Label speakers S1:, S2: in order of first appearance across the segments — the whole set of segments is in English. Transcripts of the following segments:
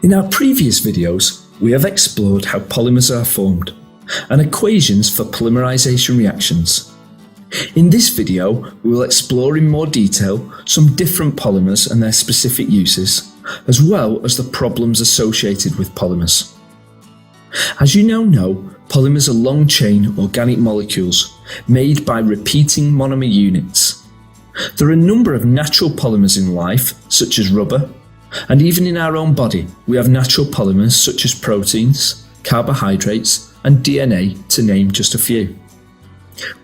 S1: In our previous videos, we have explored how polymers are formed and equations for polymerization reactions. In this video, we will explore in more detail some different polymers and their specific uses, as well as the problems associated with polymers. As you now know, polymers are long-chain organic molecules made by repeating monomer units. There are a number of natural polymers in life, such as rubber, and even in our own body, we have natural polymers such as proteins, carbohydrates, and DNA, to name just a few.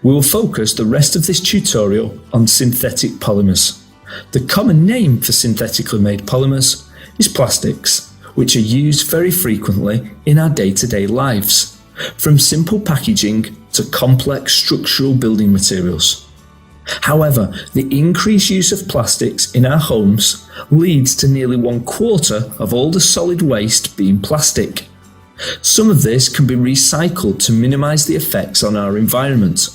S1: We will focus the rest of this tutorial on synthetic polymers. The common name for synthetically made polymers is plastics, which are used very frequently in our day-to-day lives, from simple packaging to complex structural building materials. However, the increased use of plastics in our homes leads to nearly 1/4 of all the solid waste being plastic. Some of this can be recycled to minimise the effects on our environment,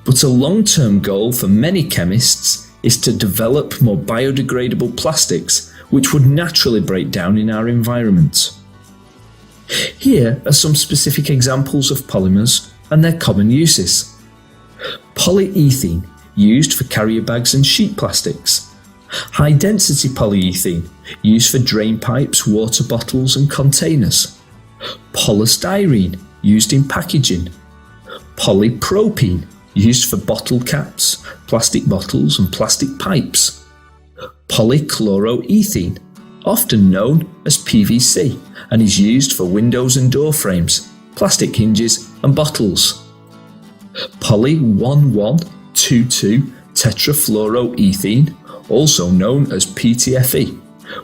S1: but a long-term goal for many chemists is to develop more biodegradable plastics which would naturally break down in our environment. Here are some specific examples of polymers and their common uses. Polyethylene, used for carrier bags and sheet plastics. High-density polyethylene, used for drain pipes, water bottles and containers. Polystyrene, used in packaging. Polypropylene, used for bottle caps, plastic bottles and plastic pipes. Polychloroethylene, often known as PVC, and is used for windows and door frames, plastic hinges and bottles. Poly-1122 tetrafluoroethylene, also known as PTFE,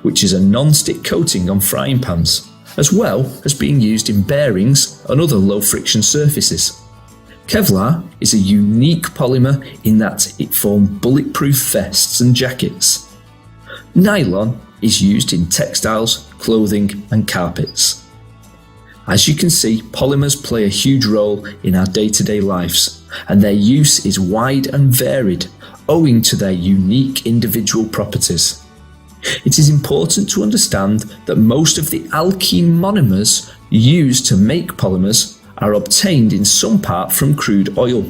S1: which is a non-stick coating on frying pans, as well as being used in bearings and other low-friction surfaces. Kevlar is a unique polymer in that it forms bulletproof vests and jackets. Nylon is used in textiles, clothing and carpets. As you can see, polymers play a huge role in our day-to-day lives, and their use is wide and varied owing to their unique individual properties. It is important to understand that most of the alkene monomers used to make polymers are obtained in some part from crude oil,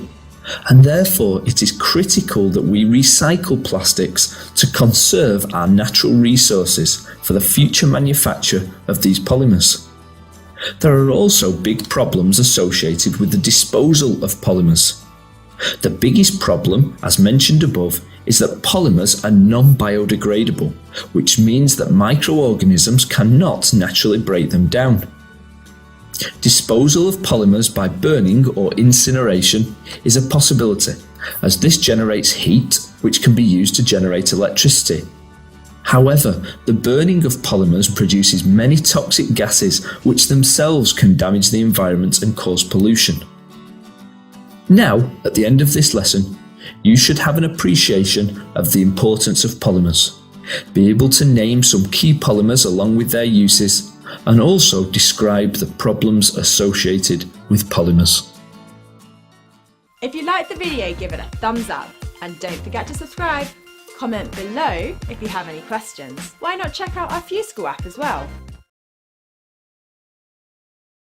S1: and therefore it is critical that we recycle plastics to conserve our natural resources for the future manufacture of these polymers. There are also big problems associated with the disposal of polymers. The biggest problem, as mentioned above, is that polymers are non-biodegradable, which means that microorganisms cannot naturally break them down. Disposal of polymers by burning or incineration is a possibility, as this generates heat which can be used to generate electricity. However, the burning of polymers produces many toxic gases which themselves can damage the environment and cause pollution. Now, at the end of this lesson, you should have an appreciation of the importance of polymers, be able to name some key polymers along with their uses, and also describe the problems associated with polymers.
S2: If you liked the video, give it a thumbs up and don't forget to subscribe. Comment below if you have any questions. Why not check out our AddyESchool app as well?